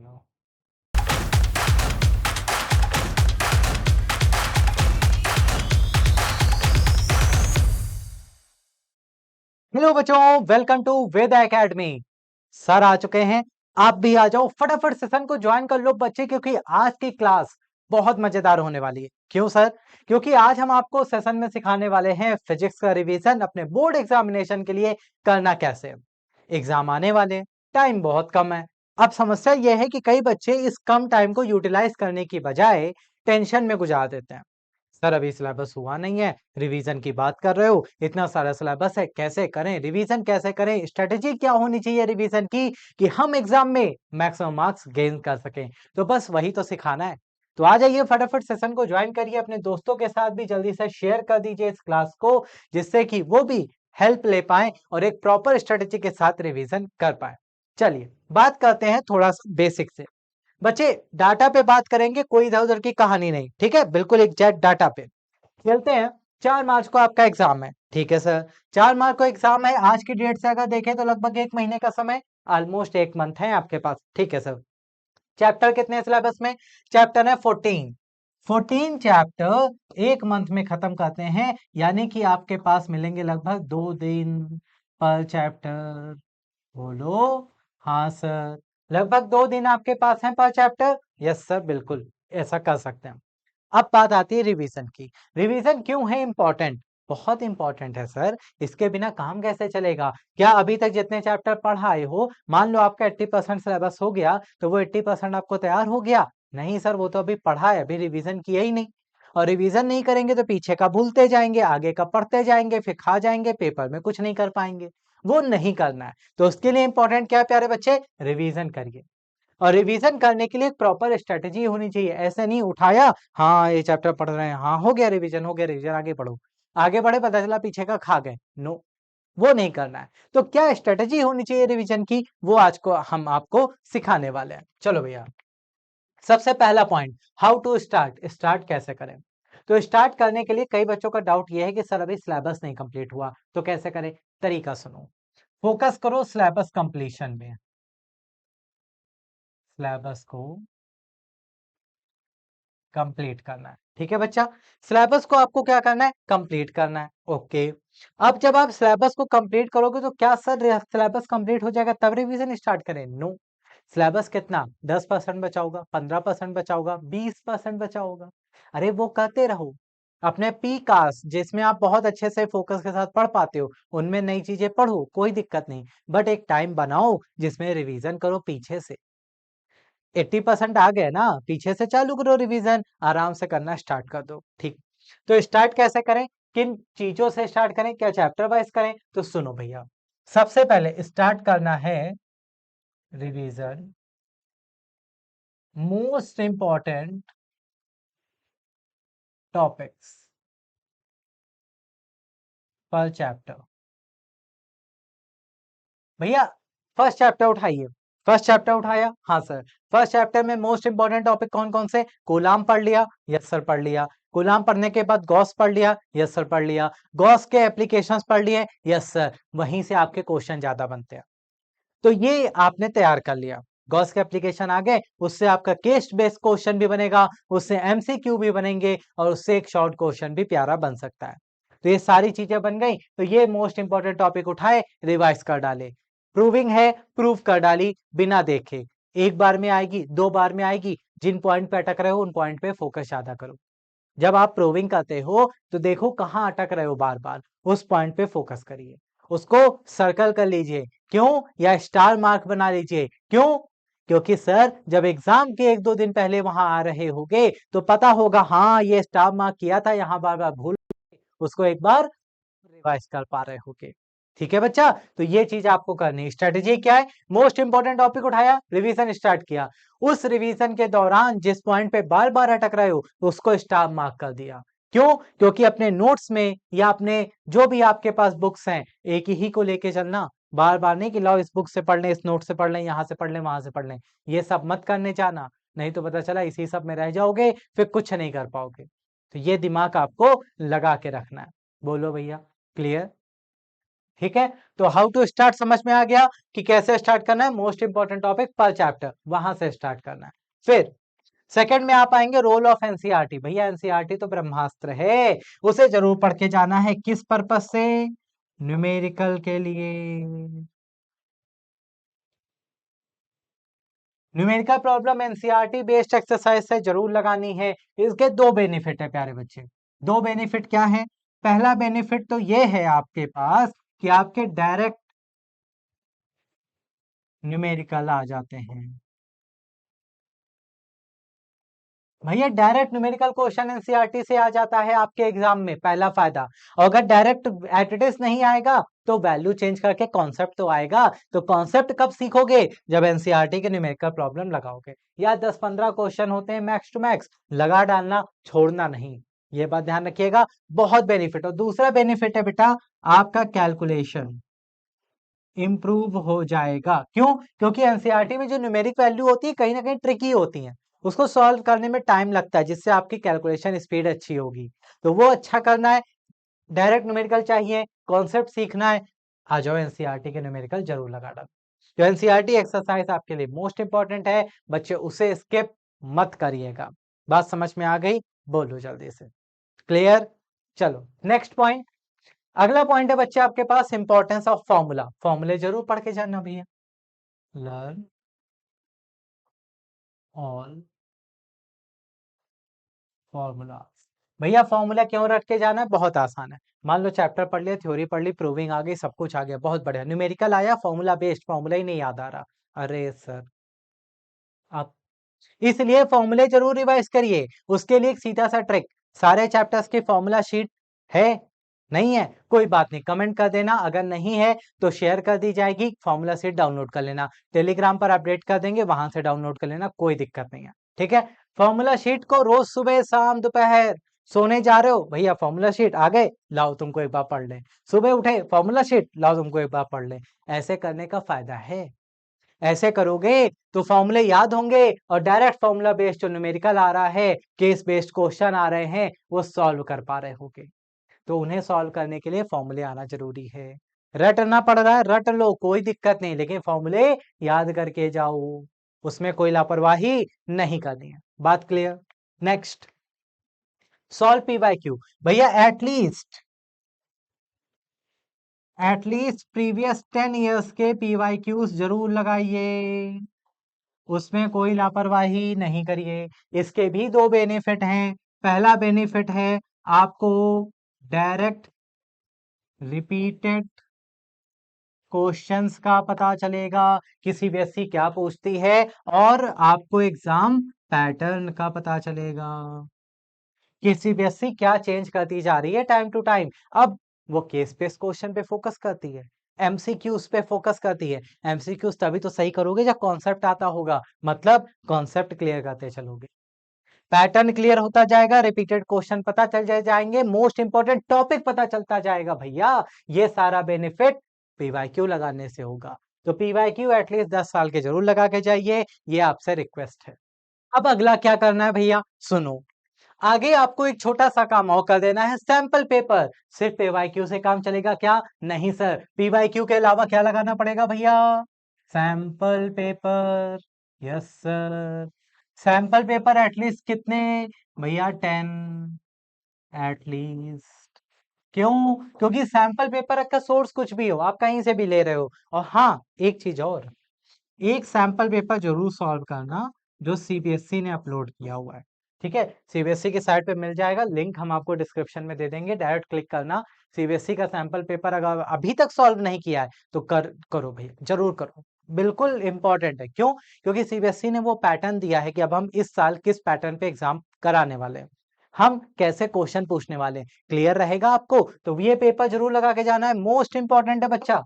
चलो। हेलो बच्चों, welcome to Veda academy. Sir आ चुके हैं। आप भी आ जाओ, फटाफट सेशन को ज्वाइन कर लो बच्चे, क्योंकि आज की क्लास बहुत मजेदार होने वाली है। क्यों सर? क्योंकि आज हम आपको सेशन में सिखाने वाले हैं फिजिक्स का रिवीजन अपने बोर्ड एग्जामिनेशन के लिए करना कैसे। एग्जाम आने वाले हैं, टाइम बहुत कम है। अब समस्या यह है कि कई बच्चे इस कम टाइम को यूटिलाइज करने की बजाय टेंशन में गुजार देते हैं। सर अभी सिलेबस हुआ नहीं है, रिवीजन की बात कर रहे हो, इतना सारा सिलेबस है, कैसे करें रिवीजन, कैसे करें, स्ट्रेटेजी क्या होनी चाहिए रिवीजन की कि हम एग्जाम में मैक्सिमम मार्क्स गेन कर सकें। तो बस वही तो सिखाना है। तो आ जाइए, फटाफट सेशन को ज्वाइन करिए, अपने दोस्तों के साथ भी जल्दी से शेयर कर दीजिए इस क्लास को, जिससे कि वो भी हेल्प ले पाए और एक प्रॉपर स्ट्रेटेजी के साथ रिवीजन कर पाए। चलिए बात करते हैं थोड़ा सा बेसिक से। बच्चे डाटा पे बात करेंगे, कोई इधर उधर की कहानी नहीं, ठीक है? बिल्कुल एग्जैक्ट डाटा पे खेलते हैं। 4 मार्च को आपका एग्जाम है, ठीक है सर? 4 मार्च को एग्जाम है, आज की डेट से अगर देखें तो लगभग 1 महीने का समय, ऑलमोस्ट 1 मंथ है आपके पास, ठीक है सर? चैप्टर कितने हैं सिलेबस में? चैप्टर है 14। 14 चैप्टर 1 मंथ में खत्म करते हैं, यानी कि आपके पास मिलेंगे लगभग 2 दिन पर चैप्टर। बोलो। हाँ सर, लगभग 2 दिन आपके पास हैं पर चैप्टर। यस सर, बिल्कुल ऐसा कर सकते हैं। अब बात आती है रिवीजन की। रिवीजन क्यों है इंपॉर्टेंट? बहुत इंपॉर्टेंट है सर। इसके बिना काम कैसे चलेगा? क्या अभी तक जितने चैप्टर पढ़ाए हो, मान लो आपका 80% सिलेबस हो गया, तो वो 80% आपको तैयार हो गया? नहीं सर, वो तो अभी पढ़ा है, अभी रिवीजन किया ही नहीं। और रिवीजन नहीं करेंगे तो पीछे का भूलते जाएंगे, आगे का पढ़ते जाएंगे, फिर खा जाएंगे, पेपर में कुछ नहीं कर पाएंगे। वो नहीं करना है। तो उसके लिए इंपॉर्टेंट क्या है प्यारे बच्चे? रिवीजन करिए। और रिवीजन करने के लिए एक प्रॉपर स्ट्रेटेजी होनी चाहिए। ऐसे नहीं उठाया, हाँ ये चैप्टर पढ़ रहे हैं, हाँ हो गया रिवीजन, हो गया रिवीजन, आगे पढ़ो। आगे बढ़े, पता चला पीछे का खा गए। नो, वो नहीं करना है। तो क्या स्ट्रेटेजी होनी चाहिए रिवीजन की, वो आज को हम आपको सिखाने वाले हैं। चलो भैया, सबसे पहला point, how to start. Start कैसे करें? तो स्टार्ट करने के लिए कई बच्चों का डाउट ये है कि सर अभी सिलेबस नहीं कंप्लीट हुआ, तो कैसे करें? तरीका सुनो। फोकस करो सिलेबस कंप्लीशन में। सिलेबस को कंप्लीट करना है, ठीक है बच्चा? सिलेबस को आपको क्या करना है? कंप्लीट करना है। ओके। अब जब आप सिलेबस को कंप्लीट करोगे तो क्या सर सिलेबस कंप्लीट हो जाएगा तब रिवीजन स्टार्ट करें? नो। सिलेबस कितना? 10% बचा होगा, 15% बचा होगा, 20% बचा होगा। अरे वो करते रहो। अपने पी कास्ट जिसमें आप बहुत अच्छे से फोकस के साथ पढ़ पाते हो, उनमें नई चीजें पढ़ो, कोई दिक्कत नहीं। बट एक टाइम बनाओ जिसमें रिवीजन करो पीछे से। 80% आ गए ना, पीछे से चालू करो रिवीजन, आराम से करना स्टार्ट कर दो, ठीक? तो स्टार्ट कैसे करें? किन चीजों से स्टार्ट करें? क्या चैप्टर वाइज करें? तो सुनो भैया, सबसे पहले स्टार्ट करना है रिवीजन मोस्ट इंपॉर्टेंट टॉपिक्स पर चैप्टर। भैया फर्स्ट चैप्टर उठाइए। फर्स्ट चैप्टर उठाया? हाँ सर। फर्स्ट चैप्टर में मोस्ट इंपॉर्टेंट टॉपिक कौन कौन से? कूलाम पढ़ लिया? यस सर पढ़ लिया। कूलाम पढ़ने के बाद गॉस पढ़ लिया? यस सर पढ़ लिया। गॉस के एप्लीकेशंस पढ़ लिए? Yes sir. वहीं से आपके क्वेश्चन ज्यादा बनते हैं। तो ये आपने तैयार कर लिया। गॉस के एप्लीकेशन आ गए, उससे आपका केस बेस्ड क्वेश्चन भी बनेगा, उससे एमसीक्यू भी बनेंगे, और उससे एक शॉर्ट क्वेश्चन भी प्यारा बन सकता है। तो ये सारी चीजें बन गई, तो ये मोस्ट इंपॉर्टेंट टॉपिक उठाए, रिवाइज कर डाले। प्रूविंग है, प्रूव कर डाली बिना देखे। एक बार में आएगी, 2 बार में आएगी, जिन पॉइंट पे अटक रहे हो उन पॉइंट पे फोकस ज्यादा करो। जब आप प्रूविंग करते हो तो देखो कहाँ अटक रहे हो, बार बार उस पॉइंट पे फोकस करिए, उसको सर्कल कर लीजिए। क्यों? या स्टार मार्क बना लीजिए। क्यों? क्योंकि सर जब एग्जाम के 1-2 दिन पहले वहां आ रहे होगे तो पता होगा, हाँ ये स्टार मार्क किया था, यहाँ बार बार भूल, उसको एक बार रिवाइज कर पा रहे होगे। ठीक है बच्चा? तो ये चीज आपको करनी है। स्ट्रेटेजी क्या है? मोस्ट इंपॉर्टेंट टॉपिक उठाया, रिवीजन स्टार्ट किया, उस रिवीजन के दौरान जिस पॉइंट पे बार बार अटक रहे हो उसको स्टार मार्क कर दिया। क्यों? क्योंकि अपने नोट्स में या अपने जो भी आपके पास बुक्स हैं, एक ही को लेके चलना। बार बार नहीं कि लाओ इस बुक से पढ़ लें, इस नोट से पढ़ लें, यहाँ से पढ़ लें, वहां से पढ़ लें। ये सब मत करने जाना, नहीं तो पता चला इसी सब में रह जाओगे, फिर कुछ नहीं कर पाओगे। तो ये दिमाग आपको लगा के रखना है। बोलो भैया, क्लियर? ठीक है, तो हाउ टू स्टार्ट समझ में आ गया कि कैसे स्टार्ट करना है, मोस्ट इंपॉर्टेंट टॉपिक पर चैप्टर, वहां से स्टार्ट करना है। फिर सेकंड में आप आएंगे रोल ऑफ एनसीईआरटी। भैया एनसीईआरटी तो ब्रह्मास्त्र है, उसे जरूर पढ़ के जाना है। किस पर्पस से? न्यूमेरिकल के लिए। Numerical problem NCERT based exercise से जरूर लगानी है। इसके दो बेनिफिट है प्यारे बच्चे। दो बेनिफिट क्या है? पहला बेनिफिट तो ये है आपके पास कि आपके डायरेक्ट न्यूमेरिकल आ जाते हैं। भैया डायरेक्ट न्यूमेरिकल क्वेश्चन एनसीईआरटी से आ जाता है आपके एग्जाम में, पहला फायदा। और अगर डायरेक्ट एट इट इज नहीं आएगा तो वैल्यू चेंज करके कॉन्सेप्ट तो आएगा। तो कॉन्सेप्ट कब सीखोगे? जब एनसीईआरटी के न्यूमेरिकल प्रॉब्लम लगाओगे। या 10-15 क्वेश्चन होते हैं मैक्स टू मैक्स, लगा डालना, छोड़ना नहीं। ये बात ध्यान रखिएगा, बहुत बेनिफिट। और दूसरा बेनिफिट है बेटा, आपका कैलकुलेशन इम्प्रूव हो जाएगा। क्यों? क्योंकि एनसीईआरटी में जो न्यूमेरिक वैल्यू होती है कहीं ना कहीं ट्रिकी होती है, उसको सॉल्व करने में टाइम लगता है, जिससे आपकी कैलकुलेशन स्पीड अच्छी होगी। तो वो अच्छा करना है, डायरेक्ट न्यूमेरिकल चाहिए, कॉन्सेप्ट सीखना है, आ जाओ एनसीईआरटी के न्यूमेरिकल जरूर लगा डालो। तो एनसीईआरटी एक्सरसाइज आपके लिए मोस्ट इंपॉर्टेंट है बच्चे, उसे स्किप मत करिएगा। बात समझ में आ गई? बोलो जल्दी से। क्लियर? चलो नेक्स्ट पॉइंट। अगला पॉइंट है बच्चे आपके पास इंपॉर्टेंस ऑफ फॉर्मूला। फॉर्मूले जरूर पढ़ के जाना भैया। Learn all formulas. भैया फॉर्मूला क्यों रट के जाना है? बहुत आसान है। मान लो चैप्टर पढ़ लिया, थ्योरी पढ़ ली, प्रूविंग आ गई, सब कुछ आ गया, बहुत बढ़िया। न्यूमेरिकल आया, फॉर्मूला बेस्ड, फॉर्मूला ही नहीं याद आ रहा। अरे सर, आप इसलिए फॉर्मूले जरूर रिवाइज करिए। उसके लिए एक सीधा सा ट्रिक, सारे चैप्टर्स की फॉर्मूला शीट है, नहीं है कोई बात नहीं, कमेंट कर देना। अगर नहीं है तो शेयर कर दी जाएगी, फॉर्मूला शीट डाउनलोड कर लेना, टेलीग्राम पर अपडेट कर देंगे, वहां से डाउनलोड कर लेना, कोई दिक्कत नहीं है। ठीक है, फॉर्मूला शीट को रोज सुबह शाम दोपहर, सोने जा रहे हो भैया फॉर्मूला शीट आ गए, लाओ तुमको एक बार पढ़ ले। सुबह उठे फॉर्मूला शीट लाओ तुमको एक बार पढ़ ले। ऐसे करने का फायदा है। ऐसे करोगे तो फॉर्मूले याद होंगे, और डायरेक्ट फॉर्मूला बेस्ड जो न्यूमेरिकल आ रहा है, केस बेस्ड क्वेश्चन आ रहे हैं, वो सॉल्व कर पा रहे होगे। तो उन्हें सॉल्व करने के लिए फॉर्मूले आना जरूरी है। रटना पड़ रहा है, रट लो, कोई दिक्कत नहीं, लेकिन फॉर्मूले याद करके जाओ, उसमें कोई लापरवाही नहीं करनी है। बात clear? Next, solve P by Q. भैया एटलीस्ट प्रीवियस 10 ईयर्स के पी वाई क्यूज जरूर लगाइए, उसमें कोई लापरवाही नहीं करिए। इसके भी दो बेनिफिट हैं। पहला बेनिफिट है आपको डायरेक्ट रिपीटेड क्वेश्चंस का पता चलेगा कि सीबीएसई क्या पूछती है, और आपको एग्जाम पैटर्न का पता चलेगा कि सीबीएसई क्या चेंज करती जा रही है टाइम टू टाइम। अब वो केस बेस्ड क्वेश्चन पे फोकस करती है, एमसीक्यूज पे फोकस करती है। एमसीक्यूज तभी तो सही करोगे जब कॉन्सेप्ट आता होगा, मतलब कॉन्सेप्ट क्लियर करते चलोगे, पैटर्न क्लियर होता जाएगा, रिपीटेड क्वेश्चन पता चल जाएंगे, मोस्ट इंपॉर्टेंट टॉपिक पता चलता जाएगा। भैया ये सारा बेनिफिट पीवाईक्यू लगाने से होगा। तो पीवाईक्यू एटलीस्ट 10 साल के जरूर लगा के जाइए, ये आपसे रिक्वेस्ट है। अब अगला क्या करना है भैया, सुनो। आगे आपको एक छोटा सा काम और कर देना है, सैंपल पेपर। सिर्फ पीवाईक्यू से काम चलेगा क्या? नहीं सर, पीवाईक्यू के अलावा क्या लगाना पड़ेगा भैया? Sample paper. Yes sir. Sample paper at least कितने? भैया 10 एटलीस्ट। क्यों? क्योंकि सैंपल पेपर का सोर्स कुछ भी हो, आप कहीं से भी ले रहे हो। और हाँ, एक चीज और, एक सैंपल पेपर जरूर सॉल्व करना जो सीबीएसई ने अपलोड किया हुआ है। ठीक है, सीबीएसई की साइट पे मिल जाएगा, लिंक हम आपको डिस्क्रिप्शन में दे देंगे, डायरेक्ट क्लिक करना। सीबीएसई का सैंपल पेपर अगर अभी तक सॉल्व नहीं किया है तो करो भैया, जरूर करो, बिल्कुल इंपॉर्टेंट है। क्यों? क्योंकि सीबीएसई ने वो पैटर्न दिया है कि अब हम इस साल किस पैटर्न पे एग्जाम कराने वाले हैं, हम कैसे क्वेश्चन पूछने वाले हैं, क्लियर रहेगा आपको। तो ये पेपर जरूर लगा के जाना है, मोस्ट इंपॉर्टेंट है बच्चा,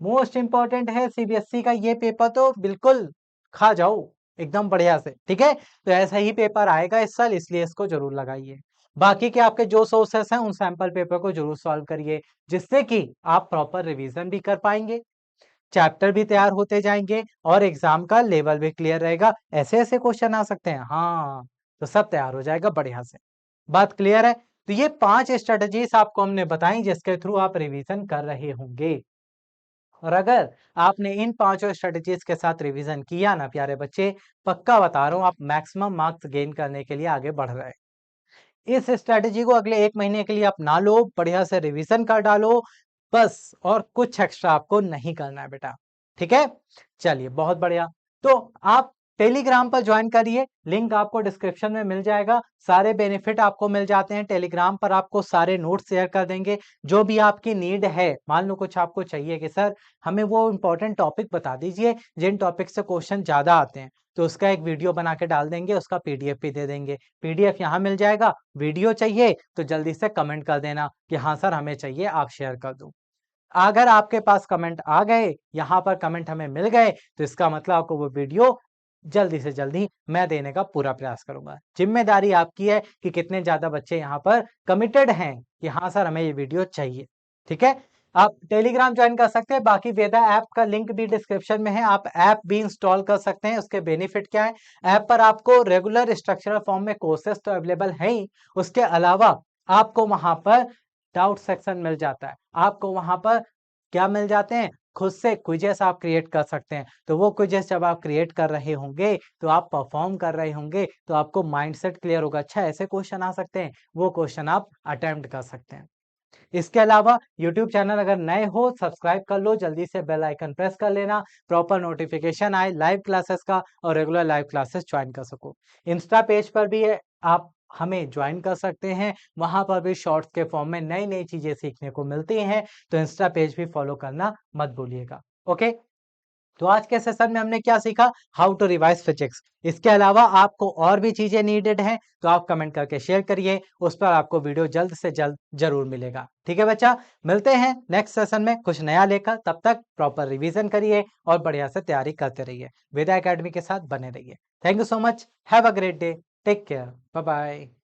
मोस्ट इंपॉर्टेंट है सीबीएसई का ये पेपर, तो बिल्कुल खा जाओ एकदम बढ़िया से। ठीक है, तो ऐसा ही पेपर आएगा इस साल, इसलिए इसको जरूर लगाइए। बाकी के आपके जो सोर्सेस हैं उन सैंपल पेपर को जरूर सॉल्व करिए, जिससे कि आप प्रॉपर रिवीजन भी कर पाएंगे, चैप्टर भी तैयार होते जाएंगे, और एग्जाम का लेवल भी क्लियर रहेगा। ऐसे ऐसे क्वेश्चन आ सकते हैं, हाँ, तो सब तैयार हो जाएगा बढ़िया से। बात क्लियर है? तो ये 5 स्ट्रेटजीज आपको हमने बताई जिसके थ्रू आप रिवीजन कर रहे होंगे। और अगर आपने इन पांचों स्ट्रेटजीज के साथ रिवीजन किया ना प्यारे बच्चे, पक्का बता रहा हूं आप मैक्सिमम मार्क्स गेन करने के लिए आगे बढ़ रहे हैं। इस स्ट्रेटजी को अगले 1 महीने के लिए अपना लो, बढ़िया से रिवीजन कर डालो बस, और कुछ एक्स्ट्रा आपको नहीं करना है बेटा। ठीक है, चलिए बहुत बढ़िया। तो आप टेलीग्राम पर ज्वाइन करिए, लिंक आपको डिस्क्रिप्शन में मिल जाएगा। सारे बेनिफिट आपको मिल जाते हैं टेलीग्राम पर, आपको सारे नोट्स शेयर कर देंगे। जो भी आपकी नीड है, मान लो कुछ आपको चाहिए कि सर हमें वो इंपॉर्टेंट टॉपिक बता दीजिए जिन टॉपिक से क्वेश्चन ज्यादा आते हैं, तो उसका एक वीडियो बना के डाल देंगे, उसका पीडीएफ भी दे देंगे। पीडीएफ यहाँ मिल जाएगा। वीडियो चाहिए तो जल्दी से कमेंट कर देना कि हाँ सर हमें चाहिए, आप शेयर कर दो। अगर आपके पास कमेंट आ गए, यहाँ पर कमेंट हमें मिल गए, तो इसका मतलब आपको वो वीडियो जल्दी से जल्दी मैं देने का पूरा प्रयास करूंगा। जिम्मेदारी आपकी है कि कितने ज्यादा बच्चे यहाँ पर कमिटेड हैं कि हाँ सर हमें ये वीडियो चाहिए। ठीक है, आप टेलीग्राम ज्वाइन कर सकते हैं। बाकी वेदा ऐप का लिंक भी डिस्क्रिप्शन में है, आप ऐप भी इंस्टॉल कर सकते हैं। उसके बेनिफिट क्या है, ऐप पर आपको रेगुलर स्ट्रक्चरल फॉर्म में कोर्सेज तो अवेलेबल है ही, उसके अलावा आपको वहां पर डाउट सेक्शन मिल जाता है। आपको वहां पर क्या मिल जाते हैं, खुद से क्विजेस आप क्रिएट कर सकते हैं। तो वो क्विजेस जब आप क्रिएट कर रहे होंगे, तो आप परफॉर्म कर रहे होंगे, तो आपको माइंडसेट क्लियर होगा, अच्छा ऐसे क्वेश्चन आ सकते हैं, वो क्वेश्चन आप अटेम्प्ट कर सकते हैं। इसके अलावा YouTube चैनल अगर नए हो सब्सक्राइब कर लो, जल्दी से बेल आइकन प्रेस कर लेना, प्रॉपर नोटिफिकेशन आए लाइव क्लासेस का और रेगुलर लाइव क्लासेस ज्वाइन कर सको। इंस्टा पेज पर भी आप हमें ज्वाइन कर सकते हैं, वहां पर भी शॉर्ट्स के फॉर्म में नई नई चीजें सीखने को मिलती हैं, तो इंस्टा पेज भी फॉलो करना मत भूलिएगा। ओके, तो आज के सेशन में हमने क्या सीखा, हाउ टू रिवाइज फिजिक्स। इसके अलावा आपको और भी चीजें नीडेड हैं तो आप कमेंट करके शेयर करिए, उस पर आपको वीडियो जल्द से जल्द जरूर मिलेगा। ठीक है बच्चा, मिलते हैं नेक्स्ट सेशन में कुछ नया लेकर, तब तक प्रॉपर रिवीजन करिए और बढ़िया से तैयारी करते रहिए, वेदा एकेडमी के साथ बने रहिए। Thank you so much, have a great day, take care, bye bye.